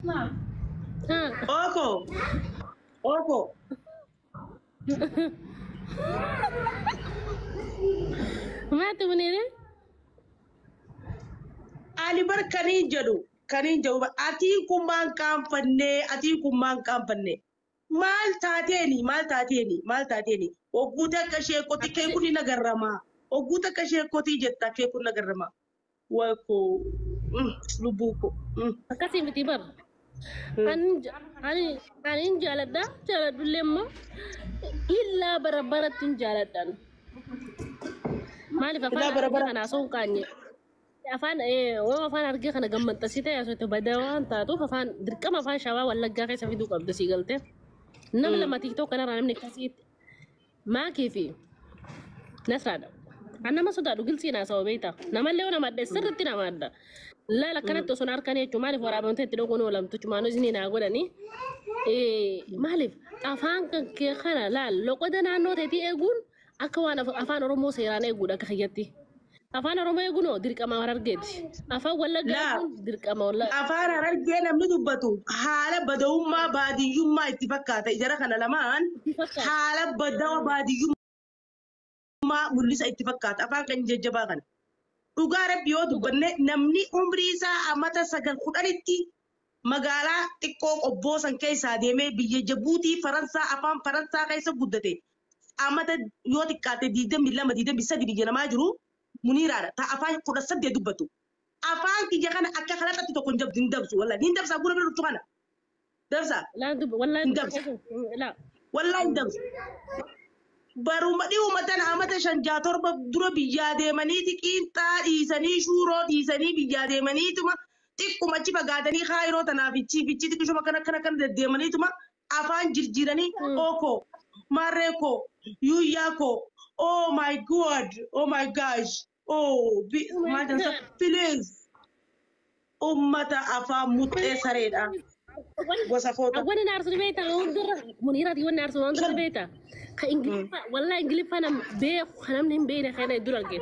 ها اوكو ما تبنيني Ali bar kanin jadu ati kumban kampanne mal tateni oguta kashe koti ke أكسي kuni nagarrama oguta kashe koti jetta ke kuni nagarrama wako lubuko أكسي متبر أن جالد لما إلا بربرة جالد مالي ila ففان أرجع barabara أنا أسوق كاني afaan waan afaan argee kana gammaxxasite asoote badaa waan taatu afaan dirqama afaan shawaa wallaggaa keessa fiduu qabda sii galte nam lama tiktoo kanarraa namni akkasiitti maakii fi nasraadha an nama sodaadhu gilsii naa sababa beektaa namallee yoo nama adda sirriitti nama adda laala akkanatti osoo harkaan jechuun maaliif waraabamtee itti dhoquun oolamtu cumaanuu isinii naa godhanii maaliif afaan kee kana laal loqoda naannoo teetii eeguun akka waan afaan oromoo seeraan eeguudha akka kiyyatti. Afaan Oromoo eeguun dirqama Harargeeti. Afaan Wallaggaa eeguun dirqama Wallaggaa. afaan Harargee namni dubbatu haala bada'ummaa baadiyyummaa itti fakkaata ijara kana lamaan haala badawa baadiyyummaa mul'isa itti fakkaata afaan kan jajjabaa kana dhugaa rabbi yoo dubbanne namni umrii isaa amata 9-10tti magaalaa xiqqoo qobboo san keessaa deemee biyya Jabuutii Faransaa afaan Faransaa keessa guddate amata yoo xiqqaate 22-23 biyya namaa jiru muniiraadha ta afaan 18 dubbatu afaan kiyya kana akka kanatti tokko hin dabsu wallahi hin dabsa gura bira kana dabsa hin dabsa wallahi hin dabsu baruma dhi'uma tana amata 5-7 dura biyyaa deemanii xiqiinxaa dhiisanii shuuroo dhiisanii biyyaa deemaniituma xiqquma achi fagaatanii kaayiroo tanaaf ichi xiqqishuma kana deddeemaniituma afaan jirjiiranii ookoo marreekoo yuuyyaakoo oh my god oh my gosh madam please ummata afaan muxxee sareedha gosa foto Wani naarsu beeta hundura muniiraati wani naarsu hundura beeta ka ingiliffa wallahi ingiliffa nam beeku namni hin beekne kana iddoo argee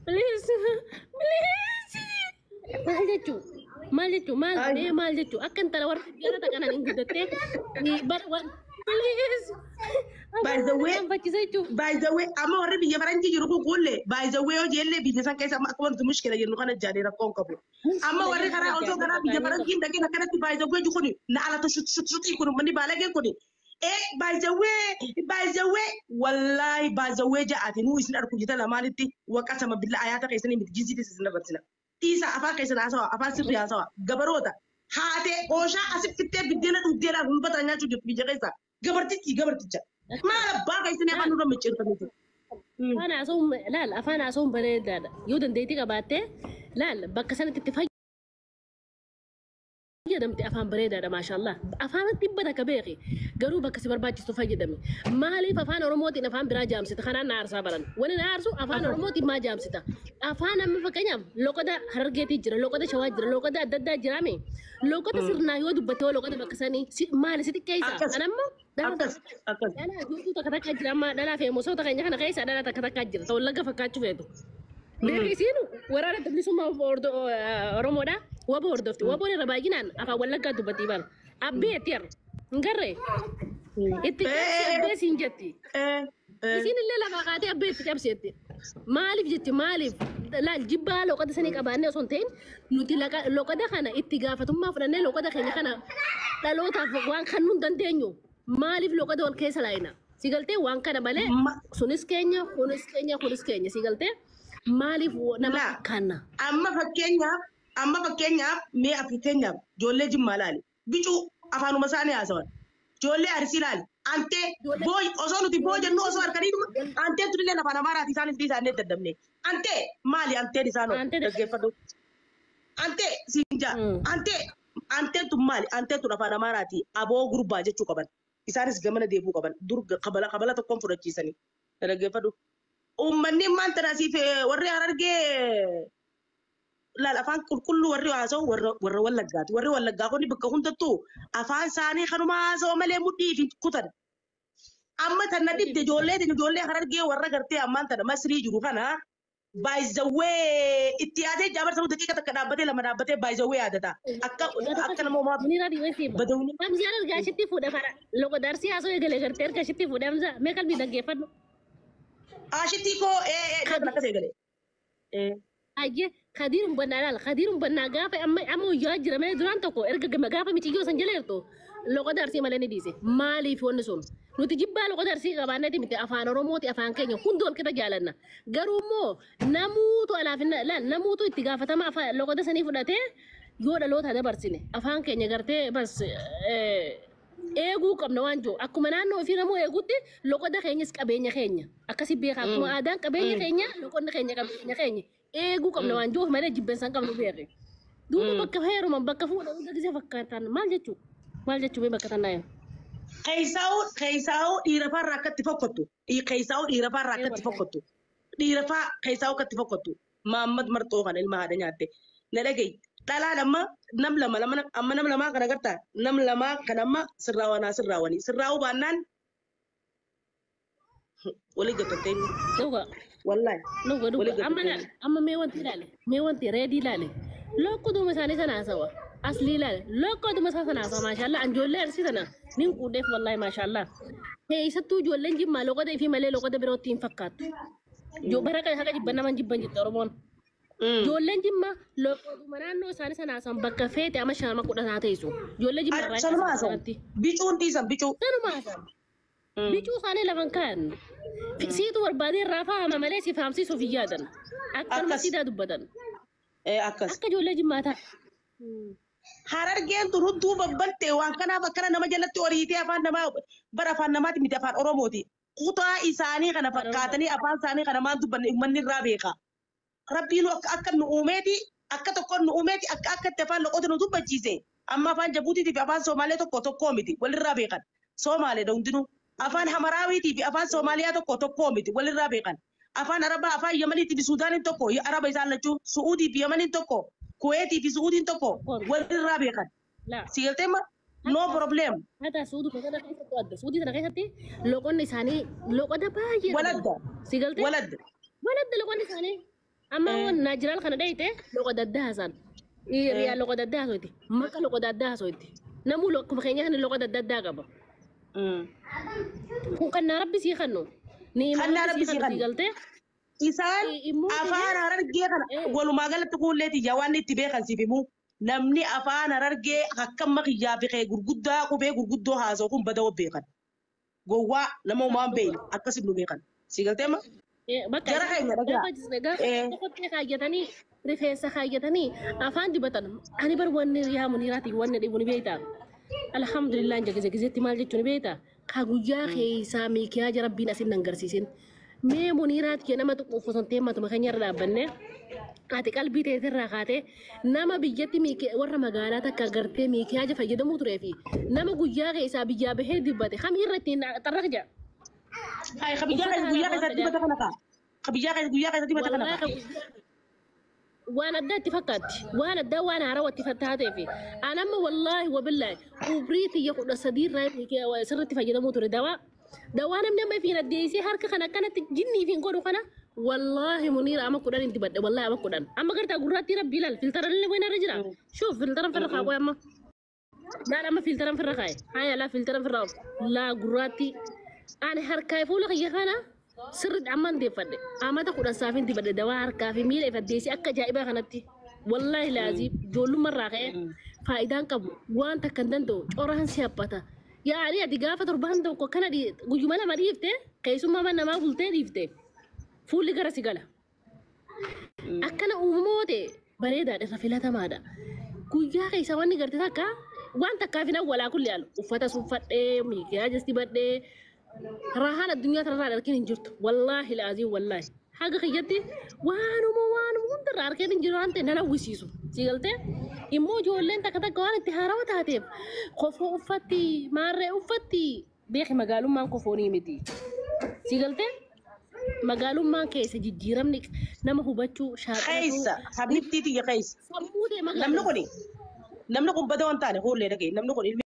please maal jechuu akka intala warra biyyoota kanaan hin guddattee please by the way amma warri biyya faranjii jiru kun kulle by the way hojiilee biyya san keessa akka wanti mushkila jennu kana jaadee rakkoon qabu amma warri karaa osoo karaa biyya faranjii dhaqeen akkanatti by the way kun na alata shutii kun manni baalagee kun by the way wallahi by the way ja'ati nu isin arku jita lamaanitti waqasama billa ayata keessanii miti jinsiti isin dabarsina isa afaan keessan haasawa afaan sirri haasawa gabaroota haate ooshaa asif fittee biddeena dhugdeedhaan gulbata nyaachuu biyya keessa gabarticha maal abbaa keessanii afaan nurra micceeffamite. Afaan haasawuun bareedaadha yoo dandeettii qabaattee laal bakka sanatti itti fayyadamte afaan bareedaadha maashaallah afaan dhibbata ka beeki garuu bakka si barbaachistu fayyadame maaliif afaan oromootiin afaan biraa jaamsita kanaan na aarsaa baran wani na aarsu afaan oromootiin maa jaamsita afaan amma fakkeenyaaf loqoda harargeetii jira loqoda shawaa jira loqoda adda addaa jiraame loqoda sirnaa yoo dubbatte yoo loqoda bakka sanii maali si xiqqeessa anammoo dhalaa guutuu takka takka jira amma dhalaa fi emoosota keenya kana keessa dhalaa takka takka jira ta'u lagga fakkaachuu feetu. Beekisiin waraana bilisummaa Oromoodha waba hordofti waboon irra baay'inaan afaan wallaggaa dubbatii bara abbee itti har'a hin garree itti abbee siin jetti isiin illee lafaa kaatee abbee itti cabseetti maaliif jetti maaliif laal jibbaa loqoda sanii qabaannee osoo hin ta'in nuti loqoda kana itti gaafatummaa fudhannee loqoda keenya kana dhalootaaf waan kan nu dandeenyu maaliif loqoda wal keessa laayina sigaltee waan kana malee sunis keenya kunis keenya sigaltee. Maaliif nama kana? Amma fakkeenyaaf mee Afrikeenyaaf ijoollee Jimmaa laali. Bicuu afaanuma isaanii haasawan. Ijoollee Arsii ilaali. Antee osoo nuti boo jennu osoo harkaniidhuma antee turillee afaan Amaaraati isaanis isaanii daddabne. Antee maali anteen isaanoo dhaggeeffadhu. Antee siinjaa. Antee tun maali? Antee tun afaan Amaaraati aboo gurbaa jechuu qaban. Isaanis gamana deebuu qaban. Dur qabala tokkoon fudhachiisanii. Dhaggeeffadhu. Ummanni maanta nasiif warri Harargee laal afaan qulqulluu warri haasa'u warra Wallaggaati. Warri Wallaggaa kun bakka hundattuu afaan isaanii kanuma haasa'u malee mudhii fi kutan. Amma tana dibde ijoollee Harargee warra gartee ammaan tana Masrii jiru kana by the way اتيادي جابر سو دقيقة كدابتي لما دابتي by the way عادتا أكا نمو ما منيرة دي ويسيبا بدوني أمزي أنا رجع شتي فودا فرا لو قدرسي أسوي قلة قرتير كشتي فودا أمزا ما قلبي دقيقة فنو أشتيكو جابنا كسي قلي أجي خدير بنا لا خدير بنا قافة أما يجرى ما يدران تكو إرجع ما قافة متيجي وسنجليرتو لو قدرسي مالني ديسي مالي في ونسون nuti jibba lo qadar si qabana dimite afaan oromoti afaan kenya hundol kita jaalanna garumo namutu alaafina la namutu itti gaafatama afaan lo qadar sani fudhate yoo dhaloota dabarsine afaan kenya gartee bas eeguu qabna waan joo akkuma naannoo ofii namoo eeguutti lo qadar keenyas qabeenya keenya akkasi beeka akkuma aadaan qabeenya keenya lo qadar keenya qabeenya keenya eeguu qabna waan joo malee jibbensan qabnu beeke duuba bakka heeruma bakka fuudha hunda gisee fakkaatan maal jechuu bakka tannaayo Keessaa'u dhiirafaa irraa akkatti fokkottu. Keessaa'u dhiirafaa irraa akkatti fokkottu. Dhiirafaa keessaa'u akkatti fokkottu. Maammad marxoo kana ilma haadha nyaatte. Na dhagayi. Dhalaa nam lamaa kana agartaa. Nam lamaa kana amma sirraawanii. Sirraawuu baannaan walii gattattee. Dhuga. Wallahi. Dhuga. Amma mee wanti reedii ilaale. Lokkutuma isaanii sana haasawa. Asli ilaale. Lokkutuma isaa sana haasawa maashaallah anjoollee arsii sana. Nin kuudheef wallahi maashaallah. Keessattuu ijoolleen jimmaa loqoda fi malee loqoda birootti hin fakkaattu. Bara kana haqa jibban naman jibban jette Oromoon. Ijoolleen jimmaa loqoduma naannoo isaanii sana haasawan bakka feete ama shaama kudhan haa teessu. Ijoollee jimmaa irraa sanuma haasawan. Bicuun dhiisan bicuu. Sanuma haasawan. Bicuu isaanii lafan kaa'an. Siitu barbaadee irraa faama malee si faamsiisuuf hin yaadan. Akkanuma siidaa dubbatan. Akkas. Akka ijoollee jimmaa ta'a. Harargeen tun hunduu babbattee waan kanaaf akkana nama jalatti horiitee afaan namaa bara afaan namaati miti afaan Oromooti. Kutaa isaanii kana fakkaatanii afaan isaanii kana maan dubbanne uummanni irraa beeka. Rabbiin akka nu uumeeti akka tokkoon nu uumeeti akkatti afaan loqoota nu dubbachiise. Amma afaan Jabuutiitii fi afaan Somaalee tokkoo miti walirraa beekan. Somaaleedha hundinuu. Afaan Hamaraawiitii fi afaan Somaaliyaa tokkoo miti walirraa beekan. Afaan Arabaa afaan Yamaniitii fi Suudaaniin tokko Araba isaan lachuu Su'uudii fi Yamaniin tokko. Kuwaitii fi Suudiin tokko walirraa beekan. Sigalteema no problem. Hata Suudii kana keessatti adda. Suudii kana keessatti loqonni isaanii loqoda baay'ee. Waladda. Sigaltee. Waladda loqonni isaanii. Amma naajiraal kana dhayite loqoda addaa haasaan. Riyaa loqoda addaa haasooti. Maka loqoda addaa haasooti. Namuu akkuma keenya kana loqoda addaa qaba. Kun kan rabbi sii kannu. Kan rabbi sii kannu. Sigaltee. Isaan afaan Harargee kana walumaa galatti kuulleeti jawaan itti beekan siif himu namni afaan Harargee akkam makiyyaa fi gurguddaa qubee gurguddoo haasa'u kun bada beekan. Gowwaa nama uumaan beeyi akkasiin nu beekan. Sigalteema? Jara keenya dhagaa. Kottee kaayyatanii rifeensa kaayyatanii afaan dibatan ani bar wanni yaa muniiraati wanni dhibu ni beektaa. Alhamdulillah jagizetti maal jechuun ni beektaa. Ka guyyaa keessaa miikiyaa jarabbiin asin nan garsiisin. Mee muniiraat kee nama tuquuf osoo teemmatuma keenya irra dhaabbanne ati qalbii ta'e irraa kaatee nama biyyatti warra magaalaa takka gartee miikiyaa fayyadamuu turee fi nama guyyaa keessaa biyyaa bahee dibbate kamii irratti xarraqa jira. Guyyaa keessatti dibata kana kaa. Guyyaa keessatti dibata kana kaa. Waan addaa itti fakkaatti. Waan addaa waan haarawaa itti fakkaatee fi anamma wallaahi wabillaahi ubrii xiyya 13 irraa sirriitti fayyadamuu ture dawaa. Dawaan namni amma fi naddeessee harka kana akkanatti jinnii fi godhu kana wallaahi muniira ama kudhan inti badde wallaahi ama kudhan amma gartaa gurraatti rabbi ilaal filtara illee wayna irra jira shuuf filtaran firra kaa'u amma naan amma filtaran firra kaa'e haa laa filtaran firra laa gurraatti ani harkaa fuula kiyya kana sirriitti amma ndeeffadhe amata kudhan saafin inti badde dawaa harkaa fi miila ifaddeessee akka ajaa'ibaa kanatti wallaahi laazii ijoollummarraa ka'e faayidaan qabu waan takka hin danda'u coraan si haphata. Yaani ati gaafa torban tokko kana guyyuma lama dhiifte keessummaa namaa bultee dhiifte fuulli gara si gala. Akkana uumamoote bareedaadha irra filatamaadha. Guyyaa keessa wanni garte takka waan takkaaf hin awwalaa kulli alu uffata suuffadhee miikiyaa jasti badhee rahaan addunyaa tanarraa argin hin jirtu wallaahi laazii wallaahi. Haga kiyyatti waanuma hundarraa argeen hin jiru waan ta'e nan hawwisiisu. Sigaltee immoo ijoolleen takka waan itti haarawaa taateef kofoo uffatti maarree uffatti beeki magaalummaan kofoonii miti. Sigaltee magaalummaan keessa jijjiiramni nama hubachuu shaaqatu. Keessa habibtii tiyya keessa. Namni kun bada waan taane hoollee dhagee namni kun